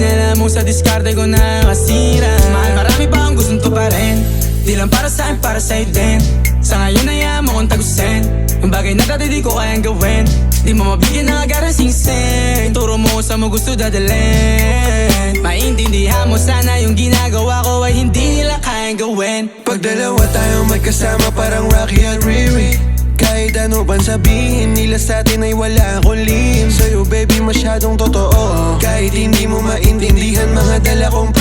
alam mo sa diskarte ko nakasira. Mahal, marami pa akong gustong tuparin, di lang para sa'kin, para sa'yo din. Sa ngayon hayaan mo kong tagusin ang bagay na dati di ko kayang gawin. Di mo mabigyan ng agarang singsing, turo mo kung saan mo gusto dadalhin. Maintindihan mo sana yung ginagawa ko ay hindi nila kayang gawin. Pag dalawa tayong magkasama parang Rocky at Riri, kahit ano bang sabihin nila sa'tin ay wala akong lihim. Sa'yo baby masyadong totoo, kahit hindi mo maintindihan mga dala kong